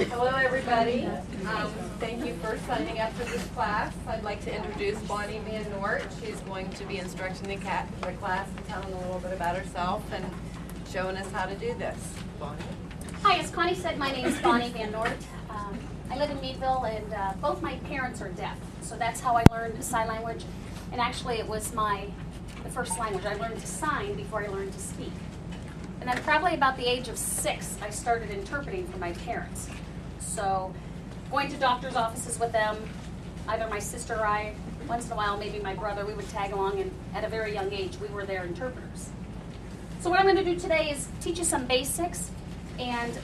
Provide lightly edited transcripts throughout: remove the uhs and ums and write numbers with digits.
Hello, everybody. Thank you for signing up for this class. I'd like to introduce Bonnie Van Noort. She's going to be instructing the class and telling a little bit about herself and showing us how to do this. Bonnie? Hi, as Connie said, my name is Bonnie Van Noort. I live in Meadville, and both my parents are deaf, so that's how I learned sign language. And actually, it was the first language. I learned to sign before I learned to speak. And then probably about the age of 6, I started interpreting for my parents. So going to doctor's offices with them, either my sister or I, once in a while, maybe my brother, we would tag along, and at a very young age, we were their interpreters. So what I'm going to do today is teach you some basics, and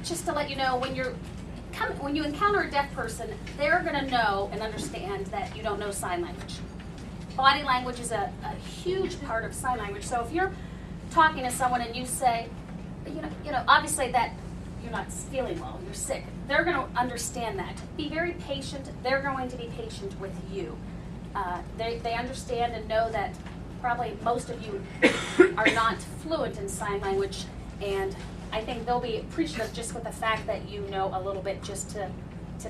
just to let you know, when you encounter a deaf person, they're going to know and understand that you don't know sign language. Body language is a huge part of sign language. So if you're talking to someone and you say, you know, obviously that you're not feeling well, you're sick, they're going to understand that. Be very patient. They're going to be patient with you. They understand and know that probably most of you are not fluent in sign language, and I think they'll be appreciative just with the fact that you know a little bit, just to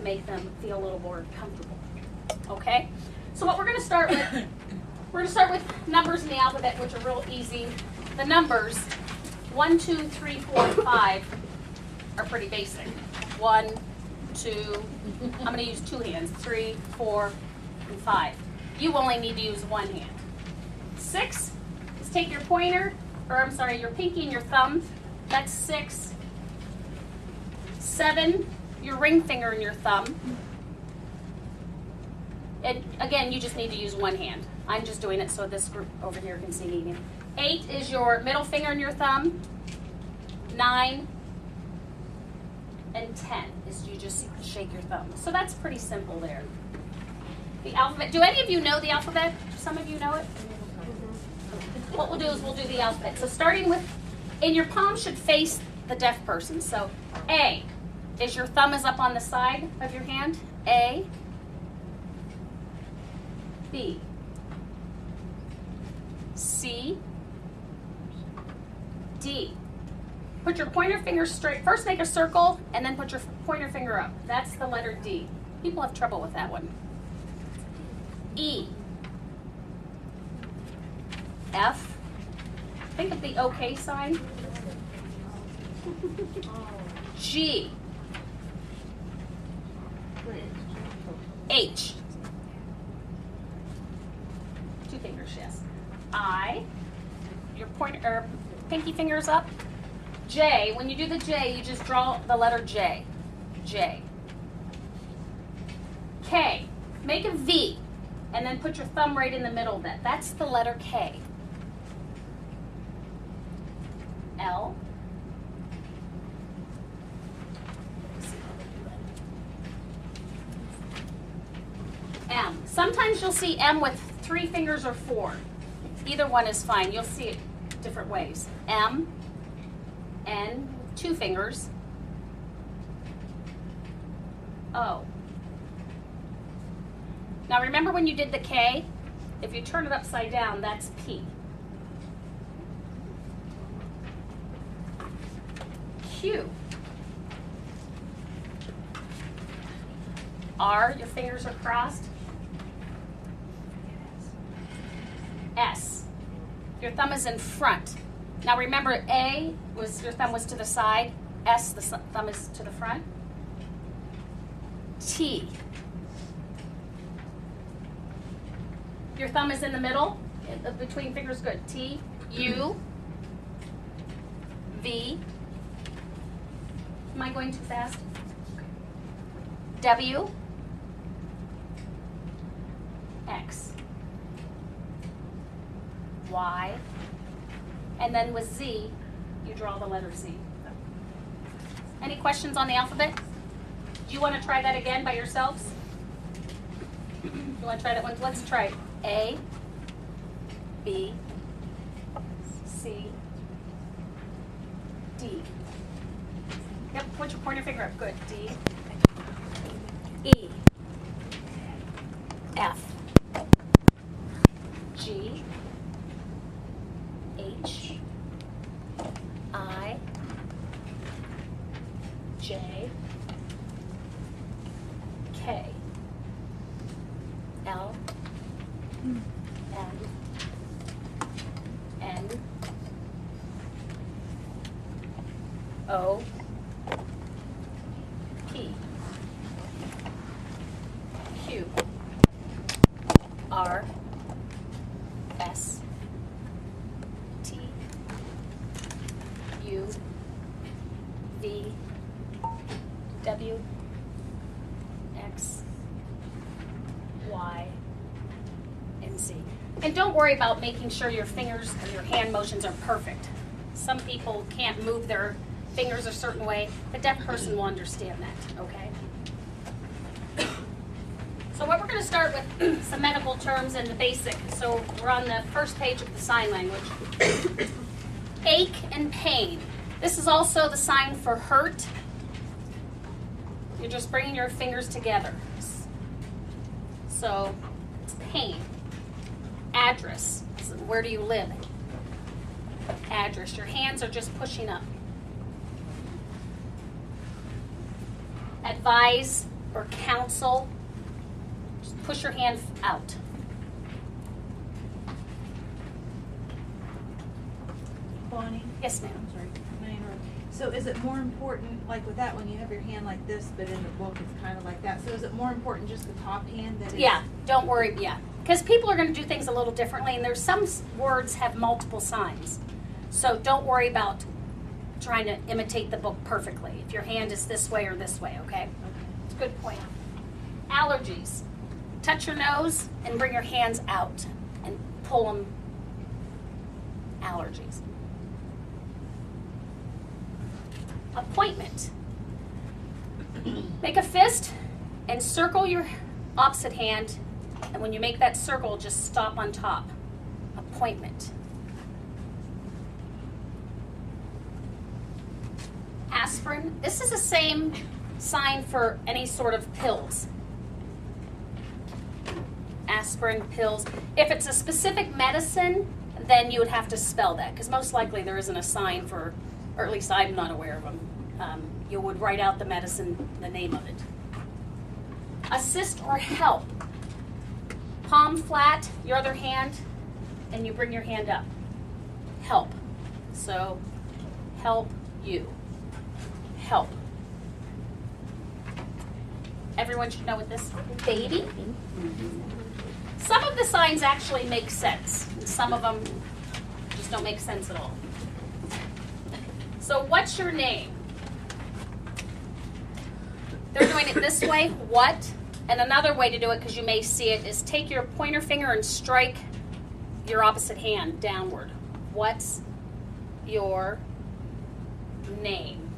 make them feel a little more comfortable. Okay? So what we're going to start with, numbers in the alphabet, which are real easy. The numbers 1, 2, 3, 4, and 5 are pretty basic. 1, 2, I'm going to use 2 hands. 3, 4, and 5. You only need to use 1 hand. 6 is take your pointer, your pinky and your thumb. That's 6. 7, your ring finger and your thumb. And again, you just need to use 1 hand. I'm just doing it so this group over here can see me. 8 is your middle finger and your thumb. 9 and 10 is you just shake your thumb. So that's pretty simple there. The alphabet. Do any of you know the alphabet? Some of you know it? What we'll do is we'll do the alphabet. So starting with, in your palm should face the deaf person. So A is your thumb is up on the side of your hand. A. B. C. D. Put your pointer finger straight. First make a circle and then put your pointer finger up. That's the letter D. People have trouble with that one. E. F. Think of the OK sign. G. H. 2 fingers, yes. I. Your pointer, pinky fingers up. J. When you do the J, you just draw the letter J. J. K. Make a V, and then put your thumb right in the middle of that. That's the letter K. L. M. Sometimes you'll see M with 3 fingers or 4. Either one is fine. You'll see it different ways. M. N. 2 fingers. O. Now remember when you did the K? If you turn it upside down, that's P. Q. R. Your fingers are crossed. S. Your thumb is in front. Now remember, A was your thumb was to the side. S, the thumb is to the front. T. Your thumb is in the middle, between fingers, good. T. U. V. Am I going too fast? W. X. Y. And then with Z, you draw the letter Z. Any questions on the alphabet? Do you want to try that again by yourselves? You want to try that one? Let's try A, B, C, D. Yep, put your pointer finger up. Good. D, E, F, G, H, I, J, K, L, M, N, O, P, Q, R, S, T, U, V, W, X, Y, and Z. And don't worry about making sure your fingers or your hand motions are perfect. Some people can't move their fingers a certain way. The deaf person will understand that, okay? So what we're going to start with some medical terms and the basic. So we're on the first page of the sign language. Ache and pain. This is also the sign for hurt. You're just bringing your fingers together. So it's pain. Address. So where do you live? Address. Your hands are just pushing up. Advise or counsel. Just push your hand out. Bonnie? Yes, ma'am. I'm sorry. Can I interrupt? So is it more important, like with that one, you have your hand like this, but in the book it's kind of like that. So is it more important just the top hand that is? Yeah, don't worry, yeah. Because people are going to do things a little differently, and there's some words have multiple signs. So don't worry about trying to imitate the book perfectly. If your hand is this way or this way, okay? Okay. It's a good point. Allergies. Touch your nose and bring your hands out and pull them. Allergies. Appointment. Make a fist and circle your opposite hand, and when you make that circle, just stop on top. Appointment. Aspirin. This is the same sign for any sort of pills. Aspirin, pills. If it's a specific medicine, then you would have to spell that, because most likely there isn't a sign for, or at least I'm not aware of them. You would write out the medicine, the name of it. Assist or help. Palm flat, your other hand, and you bring your hand up. Help. So, help you. Help. Everyone should know what this baby. Some of the signs actually make sense, and some of them just don't make sense at all. So what's your name? They're doing it this way, what? And another way to do it, because you may see it, is take your pointer finger and strike your opposite hand downward. What's your name?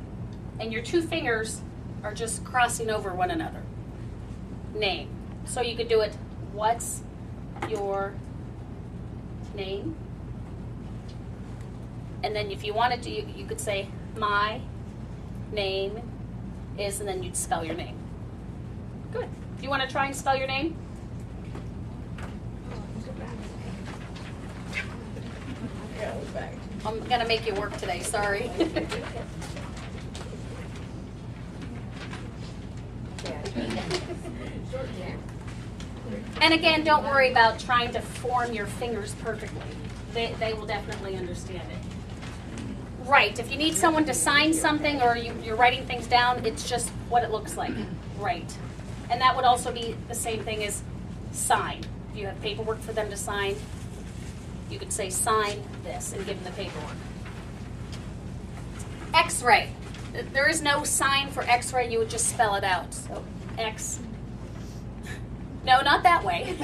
And your two fingers are just crossing over one another. Name. So you could do it, what's your name? And then if you wanted to, you could say, my name is, and then you'd spell your name. Good. Do you want to try and spell your name? I'm going to make you work today, sorry. And again, don't worry about trying to form your fingers perfectly. They will definitely understand it. Right, if you need someone to sign something or you're writing things down, it's just what it looks like. Right. And that would also be the same thing as sign. If you have paperwork for them to sign, you could say sign this and give them the paperwork. X-ray. There is no sign for X-ray, you would just spell it out. So X. No, not that way.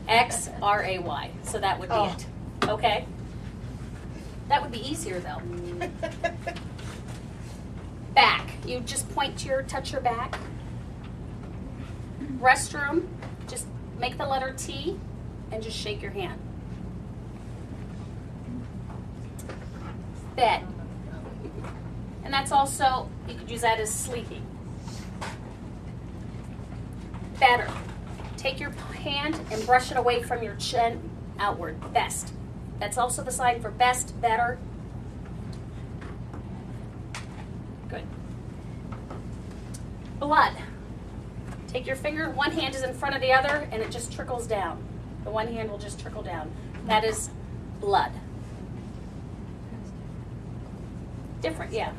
X-R-A-Y. So that would be it. Okay? That would be easier though. Back. You just point to touch your back. Restroom. Just make the letter T and just shake your hand. Bed. And that's also, you could use that as sleeping. Better. Take your hand and brush it away from your chin outward. Best. That's also the sign for best, better. Good. Blood. Take your finger, one hand is in front of the other, and it just trickles down. The one hand will just trickle down. That is blood. Different, yeah.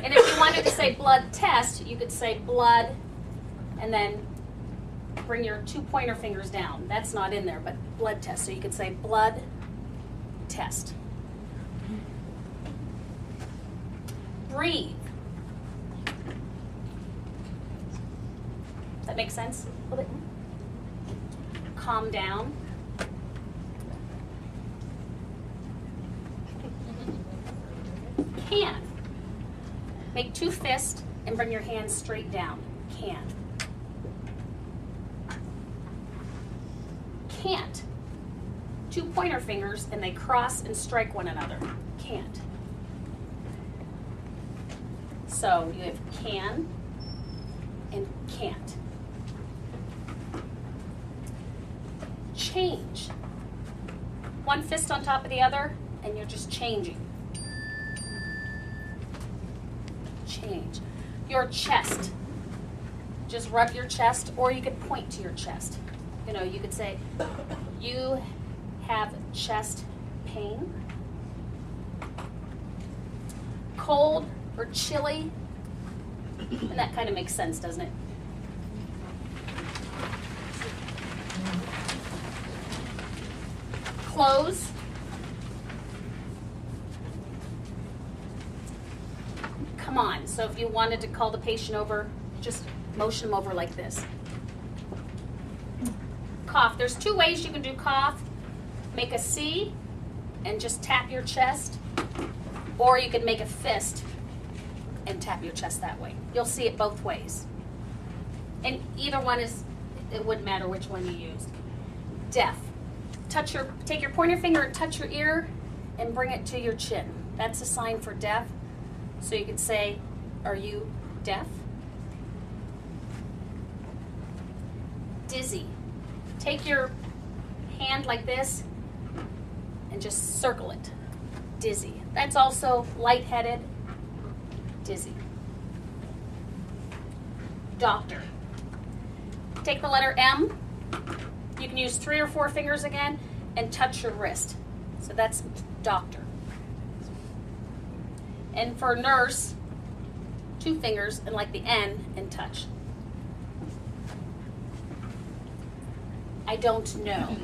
And if you wanted to say blood test, you could say blood and then bring your 2 pointer fingers down. That's not in there, but blood test. So you could say blood test. Breathe. That makes sense? A little bit. Calm down. Can. Make 2 fists and bring your hands straight down. Can. Can't. 2 pointer fingers and they cross and strike one another. Can't. So you have can and can't. Change. 1 fist on top of the other and you're just changing. Change. Your chest. Just rub your chest, or you could point to your chest. You know, you could say, you have chest pain. Cold or chilly. And that kind of makes sense, doesn't it? Close. Come on. So if you wanted to call the patient over, just motion them over like this. Cough. There's 2 ways you can do cough. Make a C and just tap your chest, or you can make a fist and tap your chest that way. You'll see it both ways. And either one is, it wouldn't matter which one you used. Deaf. Take your pointer finger and touch your ear and bring it to your chin. That's a sign for deaf. So you could say, are you deaf? Dizzy. Take your hand like this and just circle it. Dizzy. That's also lightheaded. Dizzy. Doctor. Take the letter M. You can use 3 or 4 fingers again and touch your wrist. So that's doctor. And for nurse, 2 fingers and like the N and touch. I don't know.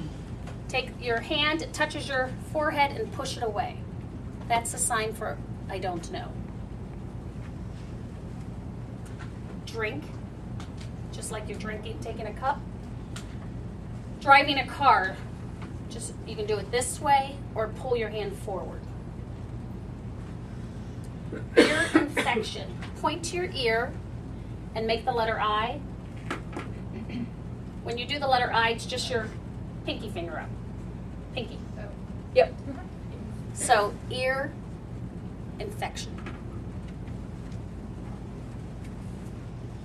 Take your hand, it touches your forehead and push it away. That's a sign for I don't know. Drink, just like you're drinking, taking a cup. Driving a car, just you can do it this way or pull your hand forward. Ear infection. Point to your ear and make the letter I. When you do the letter I, it's just your pinky finger up. Pinky. Yep. So ear infection.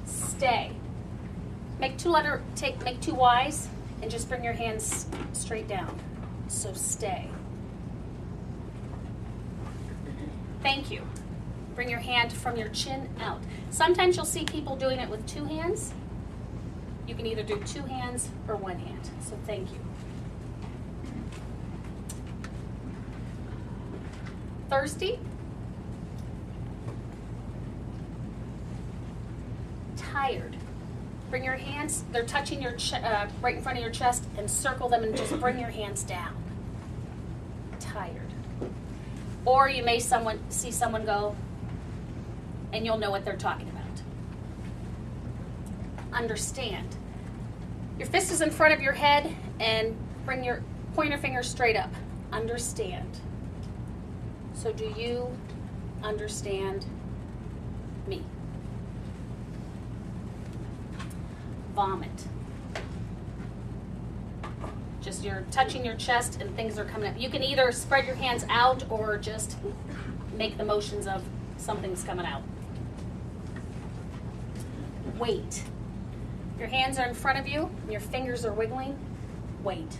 Stay. Make 2 Y's and just bring your hands straight down. So stay. Thank you. Bring your hand from your chin out. Sometimes you'll see people doing it with 2 hands. You can either do 2 hands or 1 hand. So thank you. Thirsty. Tired. Bring your hands, they're touching your right in front of your chest, and circle them and just bring your hands down. Tired. Or you may see someone go, and you'll know what they're talking about. Understand. Your fist is in front of your head, and bring your pointer finger straight up. Understand. So do you understand me? Vomit. Just you're touching your chest and things are coming up. You can either spread your hands out or just make the motions of something's coming out. Wait. Your hands are in front of you and your fingers are wiggling. Wait.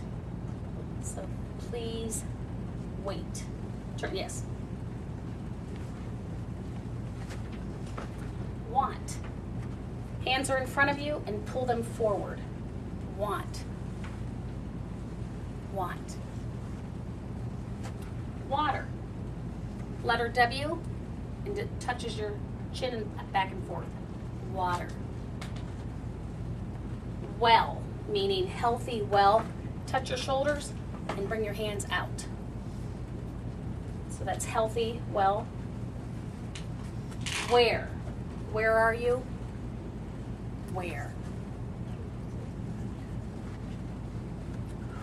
So please wait. Yes. Want. Hands are in front of you and pull them forward. Want. Want. Water. Letter W, and it touches your chin and back and forth. Water. Well, meaning healthy, well. Touch your shoulders and bring your hands out. So that's healthy, well. Where? Where are you? Where?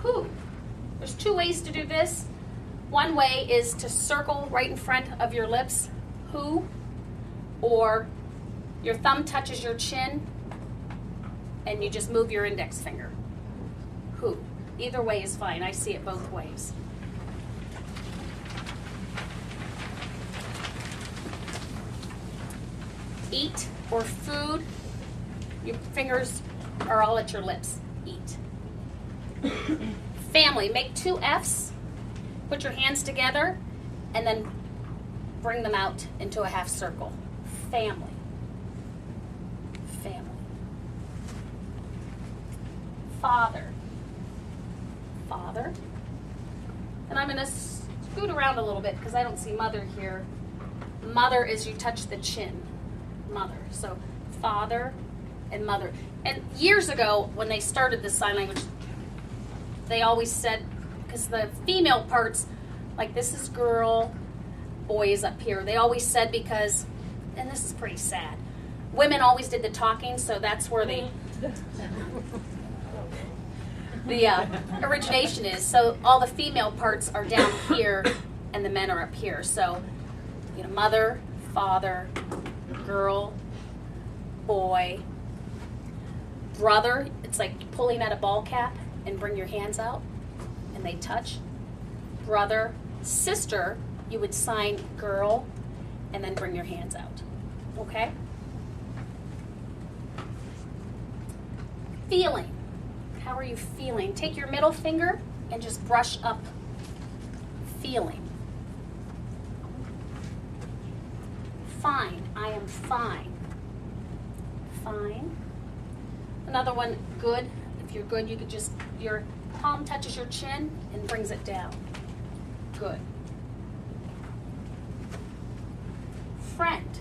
Who? There's two ways to do this. One way is to circle right in front of your lips, who, or your thumb touches your chin and you just move your index finger. Who? Either way is fine. I see it both ways. Eat or food, your fingers are all at your lips. Eat. Family, make two F's, put your hands together, and then bring them out into a half circle. Family. Family. Father. Father. And I'm going to scoot around a little bit because I don't see mother here. Mother is you touch the chin. Mother. So father and mother. And years ago when they started this sign language, they always said, because the female parts, like this is girl, boy is up here. They always said because, and this is pretty sad, women always did the talking, so that's where the origination is. So all the female parts are down here and the men are up here. So, you know, mother, father, girl, boy, brother. It's like pulling at a ball cap and bring your hands out and they touch. Brother, sister, you would sign girl and then bring your hands out. Okay? Feeling. How are you feeling? Take your middle finger and just brush up. Feeling. Fine. I am fine. Fine. Another one, good. If you're good, you could just, your palm touches your chin and brings it down. Good. Friend.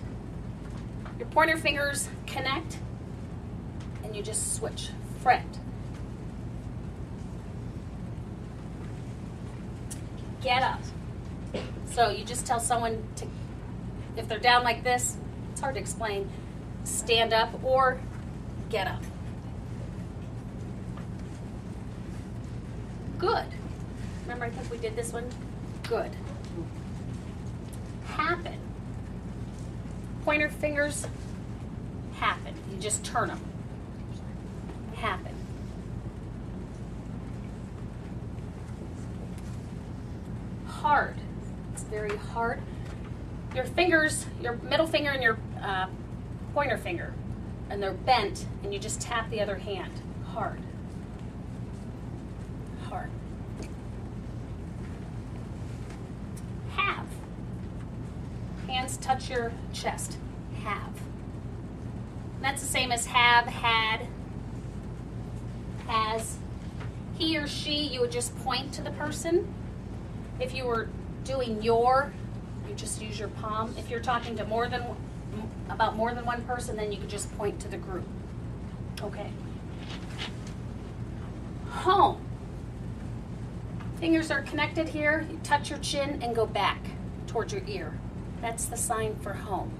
Your pointer fingers connect and you just switch. Friend. Get up. So you just tell someone to, if they're down like this, it's hard to explain, stand up or get up. Good. Remember, I think we did this one? Good. Happen. Pointer fingers happen. You just turn them. Happen. Hard. It's very hard. Your fingers, your middle finger and your pointer finger, and they're bent, and you just tap the other hand. Hard. Hard. Have. Hands touch your chest. Have. And that's the same as have, had, has. He or she, you would just point to the person. If you were doing your, you just use your palm. If you're talking to about more than one person, then you could just point to the group. Okay. Home. Fingers are connected here. You touch your chin and go back towards your ear. That's the sign for home.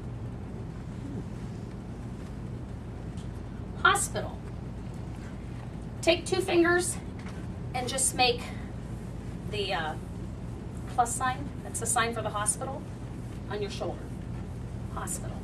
Hospital. Take two fingers and just make the plus sign. That's the sign for the hospital on your shoulder. Hospital.